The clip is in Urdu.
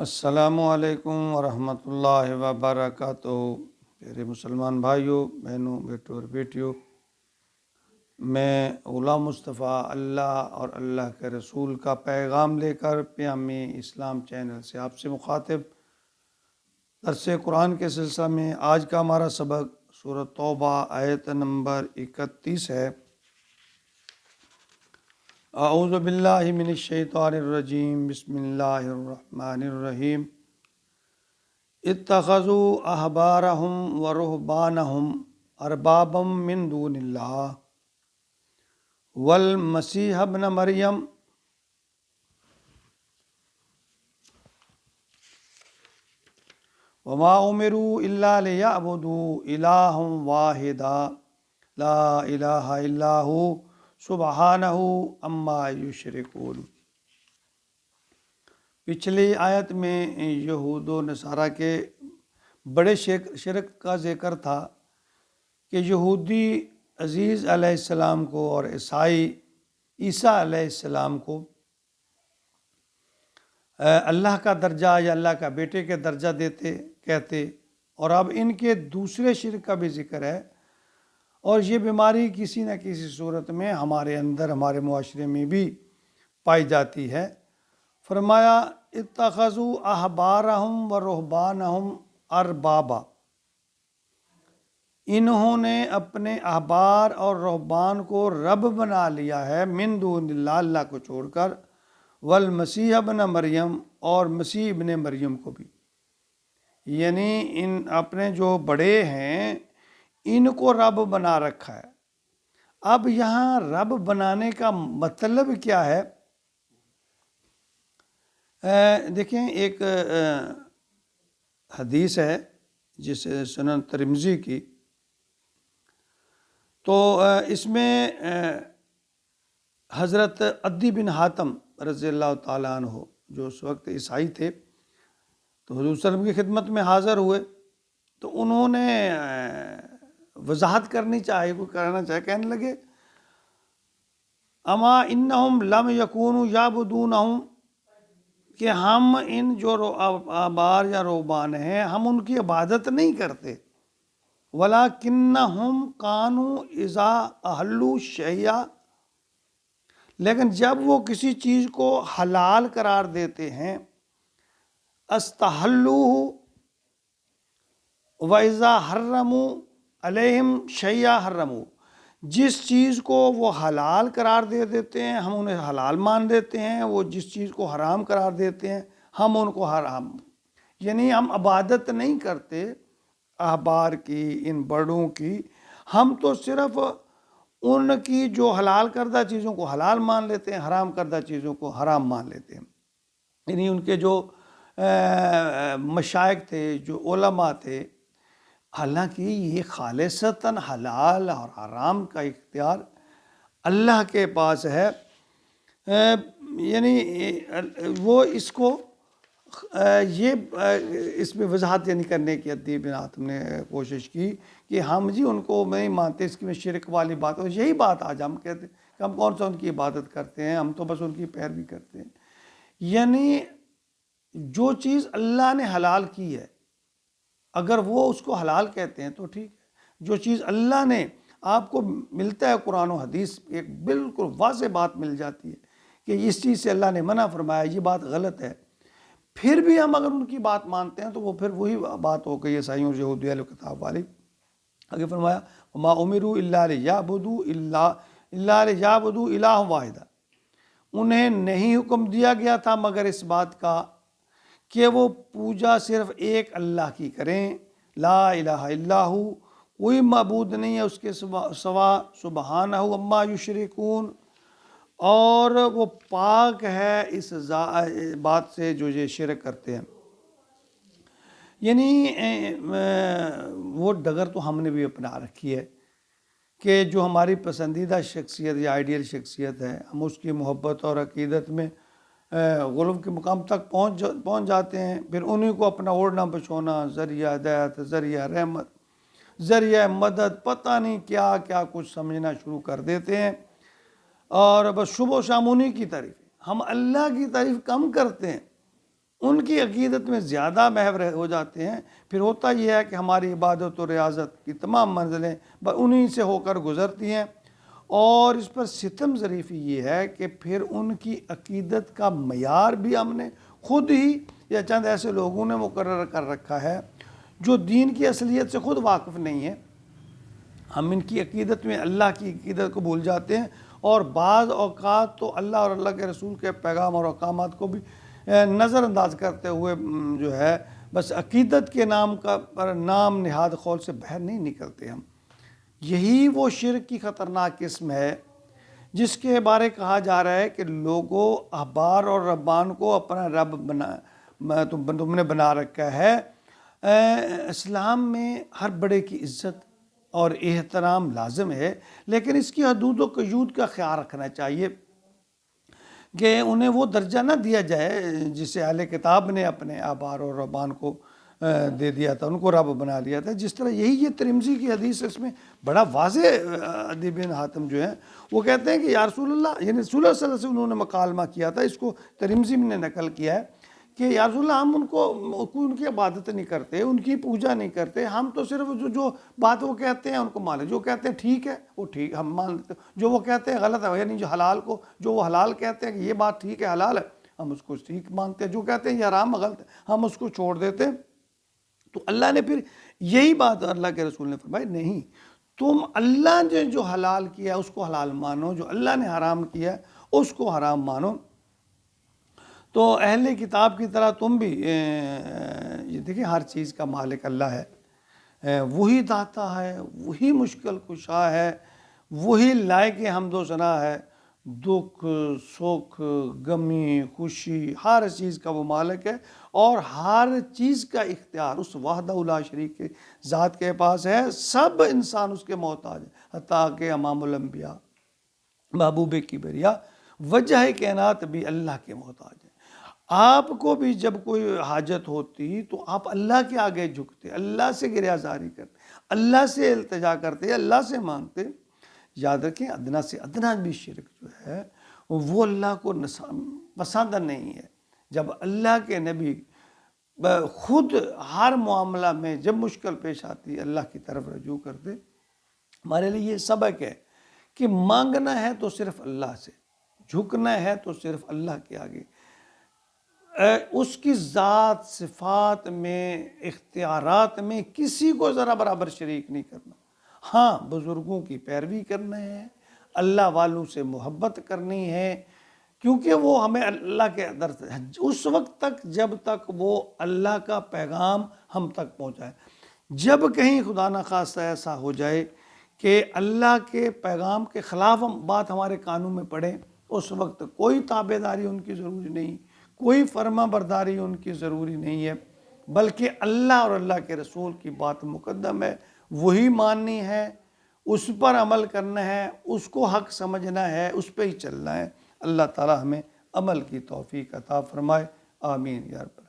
السلام علیکم ورحمۃ اللہ وبرکاتہ۔ پیارے مسلمان بھائیوں، بہنوں، بیٹوں اور بیٹیوں، میں غلام مصطفیٰ اللہ اور اللہ کے رسول کا پیغام لے کر پیام اسلام چینل سے آپ سے مخاطب درس قرآن کے سلسلہ میں آج کا ہمارا سبق سورۃ توبہ آیت نمبر 31 ہے۔ اعوذ باللہ من الشیطان الرجیم، بسم اللہ الرحمن الرحیم۔ اتخذوا احبارهم ورهبانهم اربابا من دون اللہ والمسیح ابن مریم وما امروا الا لیعبدوا الہا واحدا لا الہ الا ہو سبحانہ عما یشرکون۔ پچھلی آیت میں یہود و نصارہ کے بڑے شرک کا ذکر تھا کہ یہودی عزیز علیہ السلام کو اور عیسائی عیسیٰ علیہ السلام کو اللہ کا درجہ یا اللہ کا بیٹے کے درجہ دیتے کہتے، اور اب ان کے دوسرے شرک کا بھی ذکر ہے، اور یہ بیماری کسی نہ کسی صورت میں ہمارے اندر، ہمارے معاشرے میں بھی پائی جاتی ہے۔ فرمایا اتخذوا احبارہم و رہبانہم اربابا، انہوں نے اپنے احبار اور رہبان کو رب بنا لیا ہے، من دون اللہ، اللہ کو چھوڑ کر، والمسیح ابن مریم، اور مسیح ابن مریم کو بھی، یعنی ان اپنے جو بڑے ہیں ان کو رب بنا رکھا ہے۔ اب یہاں رب بنانے کا مطلب کیا ہے؟ دیکھیں، ایک حدیث ہے جسے سنن ترمذی کی، تو اس میں حضرت عدی بن حاتم رضی اللہ تعالیٰ عنہ، جو اس وقت عیسائی تھے، تو حضور صلی اللہ علیہ وسلم کی خدمت میں حاضر ہوئے، تو انہوں نے وضاحت کرنی چاہیے، کوئی کرنا چاہے، کہنے لگے اما انہم لم یکونوا یعبدونہم، کہ ہم ان جو احبار یا رہبان ہیں ہم ان کی عبادت نہیں کرتے، وَلَكِنَّهُمْ كَانُوا إِذَا أَحَلُّوا الشَّيْءَ، لیکن جب وہ کسی چیز کو حلال قرار دیتے ہیں، اسْتَحَلُّوهُ، وَإِذَا حَرَّمُوا عَلَيْهِمْ شَيْئًا حَرَّمُوهُ، جس چیز کو وہ حلال قرار دے دیتے ہیں ہم انہیں حلال مان دیتے ہیں، وہ جس چیز کو حرام قرار دیتے ہیں ہم ان کو حرام، یعنی ہم عبادت نہیں کرتے احبار کی، ان بڑوں کی، ہم تو صرف ان کی جو حلال کردہ چیزوں کو حلال مان لیتے ہیں، حرام کردہ چیزوں کو حرام مان لیتے ہیں۔ یعنی ان کے جو مشائخ تھے، جو علماء تھے، حالانکہ یہ خالصتاً حلال اور حرام کا اختیار اللہ کے پاس ہے، یعنی وہ اس کو اس میں وضاحت یعنی کرنے کی عدی بن حاتم نے کوشش کی کہ ہم جی ان کو نہیں مانتے، اس کی میں شرک والی بات، اور یہی بات آج ہم کہتے ہیں کہ ہم کون سا ان کی عبادت کرتے ہیں، ہم تو بس ان کی پیروی کرتے ہیں۔ یعنی جو چیز اللہ نے حلال کی ہے اگر وہ اس کو حلال کہتے ہیں تو ٹھیک ہے، جو چیز اللہ نے آپ کو ملتا ہے قرآن و حدیث، ایک بالکل واضح بات مل جاتی ہے کہ اس چیز سے اللہ نے منع فرمایا، یہ بات غلط ہے، پھر بھی ہم اگر ان کی بات مانتے ہیں تو وہ پھر وہی بات ہو گئی عیسائیوں اور یہودیوں والی کتاب والی۔ آگے فرمایا وما امروا الا لیعبدوا الہا واحدا، انہیں نہیں حکم دیا گیا تھا مگر اس بات کا کہ وہ پوجا صرف ایک اللہ کی کریں، لا الہ الا ہو، کوئی معبود نہیں ہے اس کے سوا، سبحانہ عما یشرکون، اور وہ پاک ہے اس بات سے جو یہ شرک کرتے ہیں۔ یعنی وہ ڈگر تو ہم نے بھی اپنا رکھی ہے کہ جو ہماری پسندیدہ شخصیت یا آئیڈیل شخصیت ہے، ہم اس کی محبت اور عقیدت میں غلو کے مقام تک پہنچ جاتے ہیں، پھر انہی کو اپنا اوڑھنا بچھونا، ذریعہ ہدایت، ذریعہ رحمت، ذریعہ مدد، پتہ نہیں کیا کیا کچھ سمجھنا شروع کر دیتے ہیں، اور بس صبح و شام انہی کی تعریف، ہم اللہ کی تعریف کم کرتے ہیں۔ ان کی عقیدت میں زیادہ محو ہو جاتے ہیں، پھر ہوتا یہ ہے کہ ہماری عبادت و ریاضت کی تمام منزلیں انہی سے ہو کر گزرتی ہیں۔ اور اس پر ستم ظریفی یہ ہے کہ پھر ان کی عقیدت کا معیار بھی ہم نے خود ہی یا چند ایسے لوگوں نے مقرر کر رکھا ہے جو دین کی اصلیت سے خود واقف نہیں ہے۔ ہم ان کی عقیدت میں اللہ کی عقیدت کو بھول جاتے ہیں، اور بعض اوقات تو اللہ اور اللہ کے رسول کے پیغام اور احکامات کو بھی نظر انداز کرتے ہوئے جو ہے بس عقیدت کے نام کا پر نام نہاد قول سے باہر نہیں نکلتے ہم۔ یہی وہ شرک کی خطرناک قسم ہے جس کے بارے کہا جا رہا ہے کہ لوگوں احبار اور ربان کو اپنا رب تم نے بنا رکھا ہے۔ اسلام میں ہر بڑے کی عزت اور احترام لازم ہے، لیکن اس کی حدود و قیود کا خیال رکھنا چاہیے کہ انہیں وہ درجہ نہ دیا جائے جسے اہل کتاب نے اپنے احبار اور ربان کو دے دیا تھا، ان کو رب بنا لیا تھا۔ جس طرح یہ ترمذی کی حدیث ہے، اس میں بڑا واضح عدی بن حاتم جو ہیں وہ کہتے ہیں کہ یا رسول اللہ، یعنی رسول اللہ صلی اللہ علیہ وسلم انہوں نے مکالمہ کیا تھا، اس کو ترمذی نے نقل کیا ہے کہ یا رسول اللہ ہم ان کی عبادت نہیں کرتے، ان کی پوجا نہیں کرتے، ہم تو صرف جو بات وہ کہتے ہیں ان کو مان لیں، جو کہتے ہیں ٹھیک ہے وہ ٹھیک ہم مان لیتے، جو وہ کہتے ہیں غلط ہے، یعنی جو حلال کو جو وہ حلال کہتے ہیں کہ یہ بات ٹھیک ہے حلال ہے ہم اس کو ٹھیک مانتے ہیں، جو کہتے ہیں یہ حرام غلط ہے ہم اس کو چھوڑ دیتے ہیں۔ تو اللہ نے پھر یہی بات اللہ کے رسول نے فرمائی، نہیں، تم اللہ نے جو حلال کیا ہے اس کو حلال مانو، جو اللہ نے حرام کیا ہے اس کو حرام مانو۔ تو اہل کتاب کی طرح تم بھی یہ دیکھیں ہر چیز کا مالک اللہ ہے، وہی داتا ہے، وہی مشکل کشا ہے، وہی لائق حمد و ثنا ہے، دکھ سکھ غمی خوشی ہر چیز کا وہ مالک ہے، اور ہر چیز کا اختیار اس وحدہ لا شریک کے ذات کے پاس ہے۔ سب انسان اس کے محتاج ہے، حتیٰ کہ امام الانبیاء محبوب کبریا وجہ کائنات بھی اللہ کے محتاج ہے۔ آپ کو بھی جب کوئی حاجت ہوتی تو آپ اللہ کے آگے جھکتے، اللہ سے گریہزاری کرتے، اللہ سے التجا کرتے، اللہ سے مانگتے۔ یاد رکھیں ادنا سے ادنا بھی شرک جو ہے وہ اللہ کو پسند نہیں ہے۔ جب اللہ کے نبی خود ہر معاملہ میں جب مشکل پیش آتی اللہ کی طرف رجوع کرتے، ہمارے لیے یہ سبق ہے کہ مانگنا ہے تو صرف اللہ سے، جھکنا ہے تو صرف اللہ کے آگے، اس کی ذات صفات میں اختیارات میں کسی کو ذرا برابر شریک نہیں کرنا۔ ہاں بزرگوں کی پیروی کرنا ہے، اللہ والوں سے محبت کرنی ہے، کیونکہ وہ ہمیں اللہ کے در اس وقت تک جب تک وہ اللہ کا پیغام ہم تک پہنچائے۔ جب کہیں خدا نخواستہ ایسا ہو جائے کہ اللہ کے پیغام کے خلاف بات ہمارے کانوں میں پڑے، اس وقت کوئی تابعداری ان کی ضروری نہیں، کوئی فرما برداری ان کی ضروری نہیں ہے، بلکہ اللہ اور اللہ کے رسول کی بات مقدم ہے، وہی ماننی ہے، اس پر عمل کرنا ہے، اس کو حق سمجھنا ہے، اس پہ ہی چلنا ہے۔ اللہ تعالی ہمیں عمل کی توفیق عطا فرمائے، آمین یا رب۔